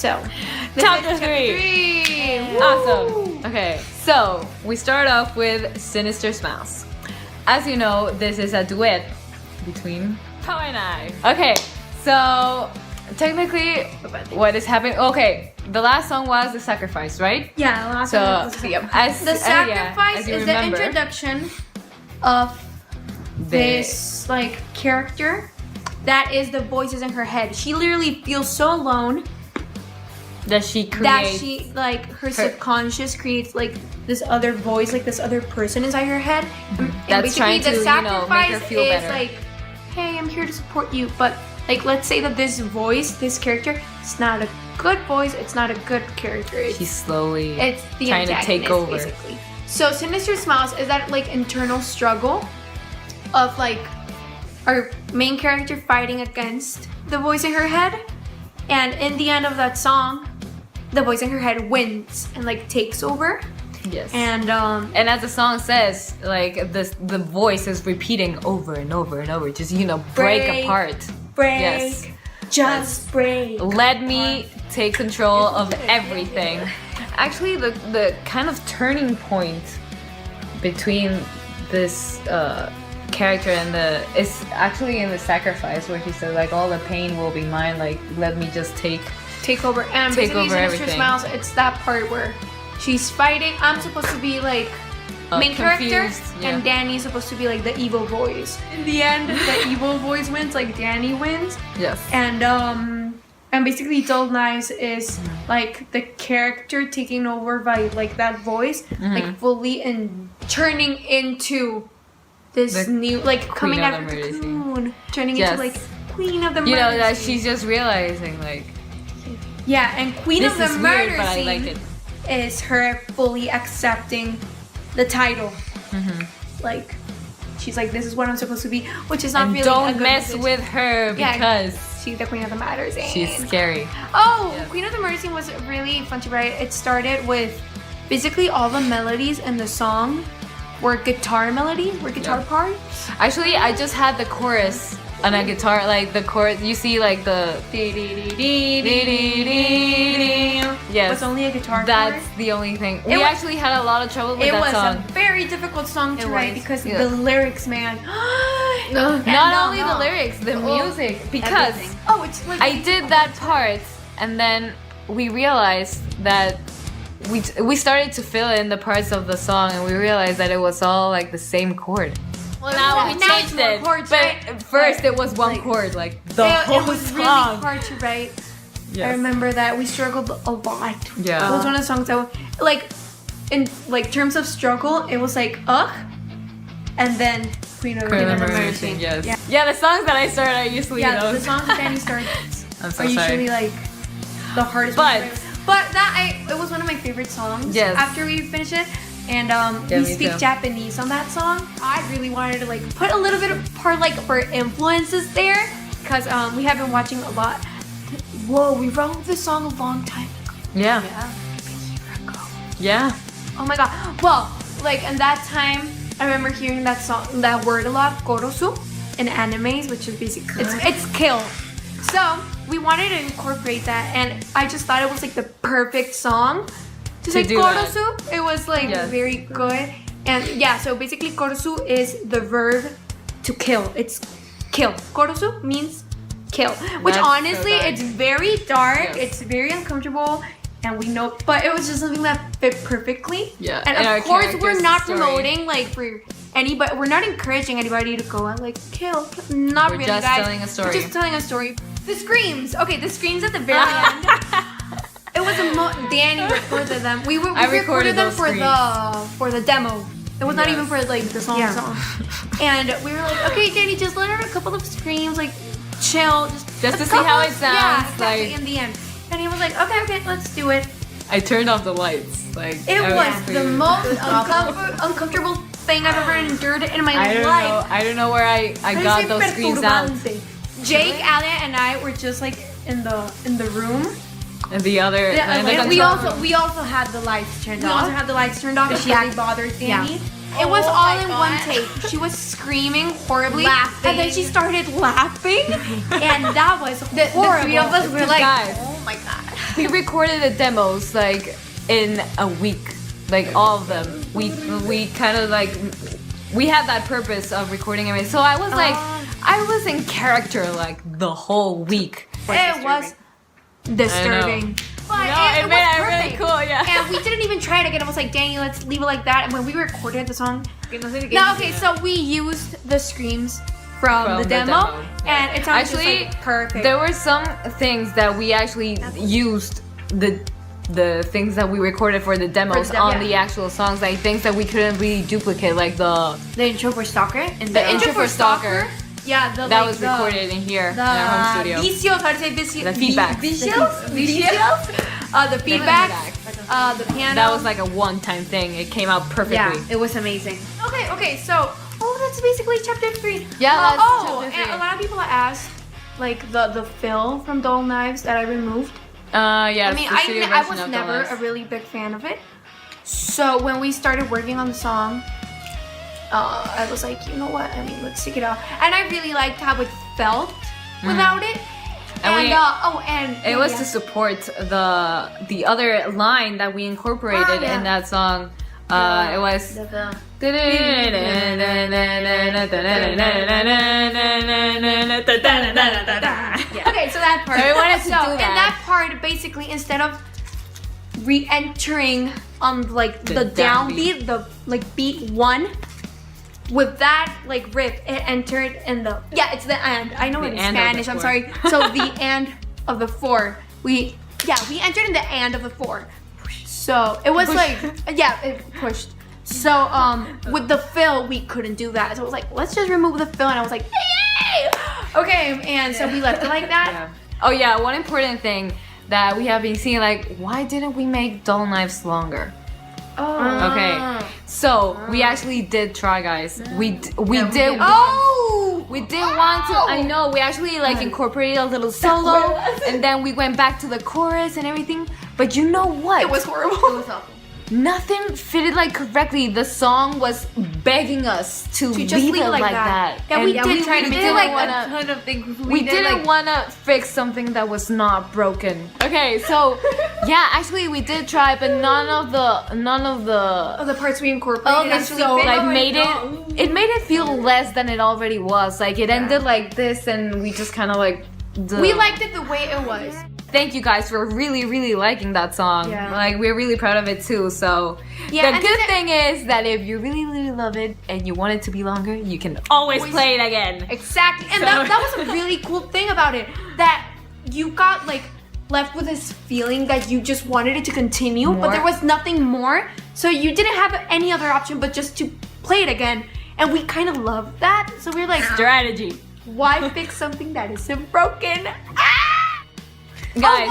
So, Chapter 3. Awesome. Okay, so we start off with Sinister Smiles. As you know, this is a duet between Pao and I. Okay, so technically, what is happening? Okay, the last song was The Sacrifice, right? Yeah, last So, one was the as The Sacrifice as you is remember, the introduction of this like character that is the voices in her head. She literally feels so alone that she creates. that she like her subconscious creates like this other voice, like this other person inside her head. And That's trying to, the sacrifice make her feel is better. like, hey, I'm here to support you. But like, let's say that this voice, this character, it's not a good voice. It's not a good character. She's slowly It's the trying to take antagonist, over. basically. So Sinister Smiles is that like internal struggle of like our main character fighting against the voice in her head, and in the end of that song, the voice in her head wins and like takes over. Yes. And as the song says, like the voice is repeating over and over and over, just break apart. break, Yes. just break. Let me take control of everything. Actually, the kind of turning point between this character and it's actually in The Sacrifice, where she said like all the pain will be mine. Like let me just take over and take basically over Sinister everything. Smiles. It's that part where she's fighting. I'm supposed to be like main character, confused, yeah. and Danny's supposed to be like the evil voice. In the end, the evil voice wins. Like Danny wins. Yes. And basically Dull Knives is like the character taking over by like that voice, like fully and turning into this The new like coming of out the of the murder scene. cocoon, turning Yes. into like Queen of the Murder You know that Scene. she's just realizing like Yeah, and Queen this of the is Murder weird, but I Scene like it. is her fully accepting the title. Like she's like, this is what I'm supposed to be, which is not And really a don't good mess message. with her Yeah. because She's the Queen of the Murder Scene. she's scary. Oh, Yes. Queen of the Murder Scene was really fun to write. It started with basically all the melodies in the song were guitar melodies, were guitar parts. Actually, I just had the chorus on a guitar, like the chorus. You see, like the yes. Was only a guitar That's part. the only thing. It We was- actually had a lot of trouble with It that was song. a very difficult song to It write was, because yeah. the lyrics, man. Not only the lyrics, the music. Because Everything. Oh, it's like I did that part, and then we realized that we started to fill in the parts of the song, and we realized that it was all like the same chord. Well, now we Now it's changed more it, chords, but right? at first But, it was one like, chord, like the it whole was song. really hard to write. Yes. I remember that we struggled a lot. Yeah. It was one of the songs that, like, in like terms of struggle, it was like ugh, and then Queen of the Murder Scene. Yes. Yeah. Yeah, the songs that I started, I usually Yeah, know. the songs that Danny starts I'm so are sorry. usually like the hardest. But- ones to write. But it was one of my favorite songs. Yes. After we finished it, and Yeah, we me speak too. Japanese on that song. I really wanted to like put a little bit of part like for influences there, because we have been watching a lot. Whoa, we wrote this song a long time ago. Yeah. A year ago. Yeah. Oh my god. Well, like in that time, I remember hearing that song, that word a lot, korosu, in animes, which is basically it's kill. So we wanted to incorporate that, and I just thought it was like the perfect song to say do that. korosu. It was like Yes. very good, and yeah. So basically, korosu is the verb to kill. It's kill. Korosu means kill, which That's so honestly, dark. it's very dark. Yes. It's very uncomfortable. And we know, but it was just something that fit perfectly. Yeah, And and our of course, we're character's not story. promoting like for anybody. We're not encouraging anybody to go and like kill. Not We're really, just guys. telling a story. We're just telling a story. The screams. Okay, the screams at the very end. It was Danny recorded them. We I recorded them those for the demo. It was not Yes. even for like the song. And we were like, okay, Danny, just let her a couple of screams, like chill, Just a to see how couple it of- Yeah, sounds, exactly. like- In the end, and he was like, okay, let's do it. I turned off the lights. Like It I was the really- most uncomfortable thing I've ever endured in my I don't life. know. I don't know where I got those screams out. Jake, Ali, and I were just like in the room. And the other. Yeah, and the and we control also room. we also had the lights turned We off. also had the lights turned off. She really bothered Danny. It Oh was all my in God. one take. She was screaming horribly, Laughing. and then she started laughing, and that was The horrible. three of us were like, Guys. oh my god. we recorded the demos like in a week, like all of them. We kind of like we had that purpose of recording everything. So I was like, I was in character like the whole week. It was disturbing. But it made it really perfect. cool, yeah. And we didn't even try it again. I was like, dang, let's leave it like that. And when we recorded the song, so we used the screams from the demo, and it sounded actually just like perfect. There were some things that we actually used the things that we recorded for the demos on the actual songs, like things that we couldn't really duplicate, like the intro for Stalker. And the intro for Stalker. Yeah, that was recorded in here in our home studio. Vicios, how to say vicios? The feedback. Vicios? The feedback. The piano. That was like a one-time thing. It came out perfectly. Yeah, it was amazing. Okay, so that's basically chapter 3. Yeah, that's chapter 3. And a lot of people asked like the fill from Dull Knives that I removed. Yeah. I mean, I was never a really big fan of it. So when we started working on the song, I was like, you know what? I mean, let's take it out. And I really liked how it felt without it. And it was to support the other line that we incorporated in that song. It was. Okay, so that part. So we wanted to do that. In that part, basically, instead of re-entering on like the downbeat, the like beat 1. With that like riff, it entered in the it's the and. I know it in Spanish. I'm sorry. So the and of the 4. We entered in the and of the 4. So it was like it pushed. So with the fill we couldn't do that. So I was like, let's just remove the fill, and I was like, yay! Okay, and so we left it like that. Yeah. Oh yeah, one important thing that we have been seeing, like, why didn't we make Dull Knives longer? Oh. Okay. So we actually did try, guys. We did want to. I know we actually like incorporated a little solo, and then we went back to the chorus and everything. But you know what? It was horrible. It was awful. Nothing fitted like correctly. The song was begging us to just leave leave it it like like that. that. Yeah, we did try to make it like a ton of things. We didn't want to fix something that was not broken. Okay, so yeah, actually we did try, but none of the parts we incorporated actually fit. It made it feel less than it already was. Like it ended like this, and we just kind of like. We liked it the way it was. Thank you guys for really liking that song. Yeah. Like we're really proud of it too. So the good thing is that if you really love it and you want it to be longer, you can always play it again. Exactly. And that was a really cool thing about it. That you got like left with this feeling that you just wanted it to continue, but there was nothing more. So you didn't have any other option but just to play it again. And we kind of loved that. So we were like, strategy. Why fix something that isn't broken? Guys,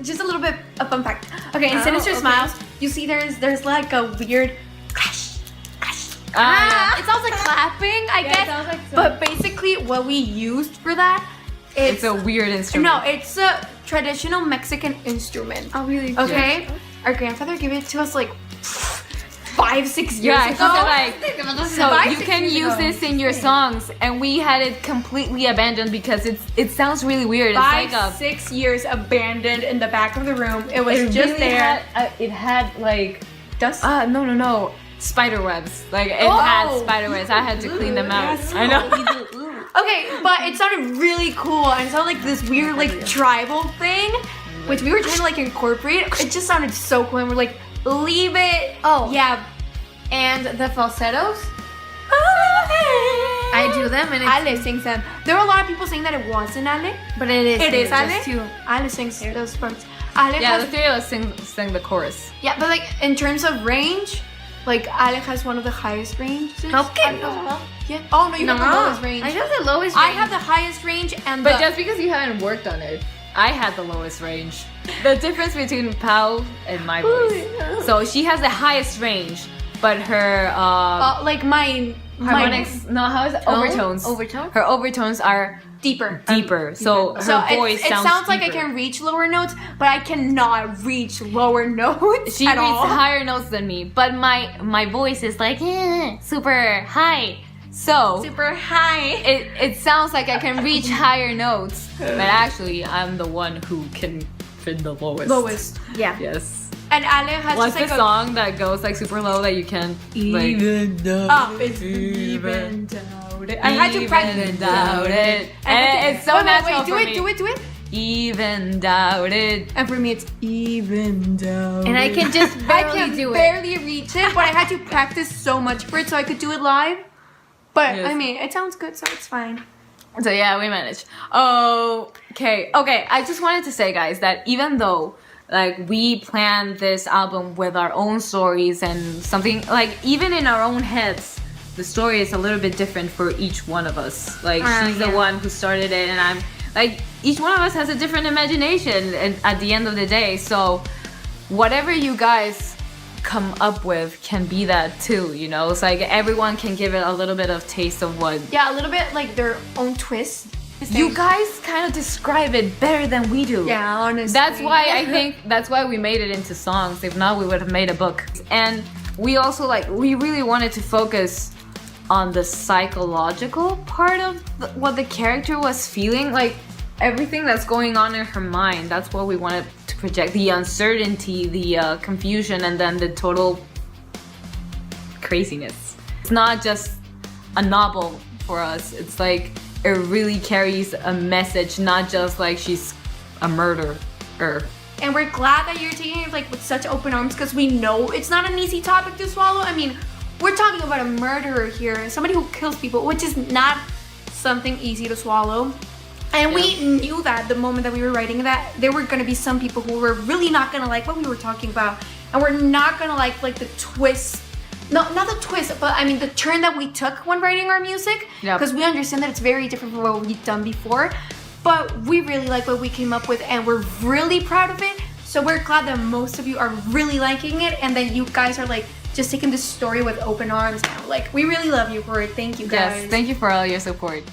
just a little bit of fun fact. Okay, in Sinister Smiles, you see there's like a weird crash. It sounds like clapping, I guess. It sounds like so. But basically, what we used for that, it's a weird instrument. No, it's a traditional Mexican instrument. Oh, really? Okay, our grandfather gave it to us like 5-6 years ago. So you can use this in your songs, and we had it completely abandoned because it sounds really weird. 5-6 years abandoned in the back of the room. It was just really there. It had like dust. No. Spider webs. Like it had spider webs. I had to clean them out. Yes. I know. Okay, but it sounded really cool, and it sounded like this weird like tribal thing, which we were trying to like incorporate. It just sounded so cool, and we're like, leave it. Oh. Yeah. And the falsettos? I I do them and it's... Ale sings them. There were a lot of people saying that it wasn't Ale. But it is. It is Ale. just two. Ale sings those parts. Ale Yeah, has, the three of us sing the chorus. yeah, but like in terms of range, like Ale has one of the highest ranges. Okay. Yeah. Oh no, you have the lowest range. I have the lowest range. I have the highest range and But just because you haven't worked on it, I had the lowest range. The difference between Pau and my voice. So she has the highest range, but her like my harmonics. No, how is it? Overtones. Overtone? Her overtones are deeper. deeper. So her voice it sounds like I deeper. can reach lower notes, but I cannot reach lower notes. She at reads all. higher notes than me, but my voice is like super high. So Super high. it sounds like I can reach higher notes, but actually I'm the one who can been the lowest. Lowest. Yeah. Yes. And Ale has What's just the like song that goes like super low that you can't like? up. It's even doubt it. I had to practice. Even doubt it. I had to- And it's so wait, natural do for it, me. do it. Even doubt it. And for me, it's even doubt. And I can just I barely can do it. barely reach it, but I had to practice so much for it so I could do it live. But Yes. I mean, it sounds good, so it's fine. So yeah, we managed. Okay. I just wanted to say, guys, that even though like we planned this album with our own stories and something like even in our own heads, the story is a little bit different for each one of us. Like she's the one who started it, and I'm like each one of us has a different imagination. And at the end of the day, so whatever you guys come up with can be that too, you know. It's like everyone can give it a little bit of taste of what. Yeah, a little bit like their own twist. You guys kind of describe it better than we do. Yeah, honestly. That's why I think that's why we made it into songs. If not, we would have made a book. And we also we really wanted to focus on the psychological part of what the character was feeling. Like everything that's going on in her mind. That's what we wanted to project. The uncertainty, the confusion, and then the total craziness. It's not just a novel for us. It's like it really carries a message, not just like she's a murderer. And we're glad that you're taking it like with such open arms because we know it's not an easy topic to swallow. I mean, we're talking about a murderer here, somebody who kills people, which is not something easy to swallow. And we knew that the moment that we were writing that there were gonna be some people who were really not gonna like what we were talking about, and we're not gonna like the twist. No, not the twist, but I mean the turn that we took when writing our music, because we understand that it's very different from what we've done before. But we really like what we came up with, and we're really proud of it. So we're glad that most of you are really liking it, and that you guys are like just taking this story with open arms now. Like we really love you for it. Thank you guys. Yes, thank you for all your support.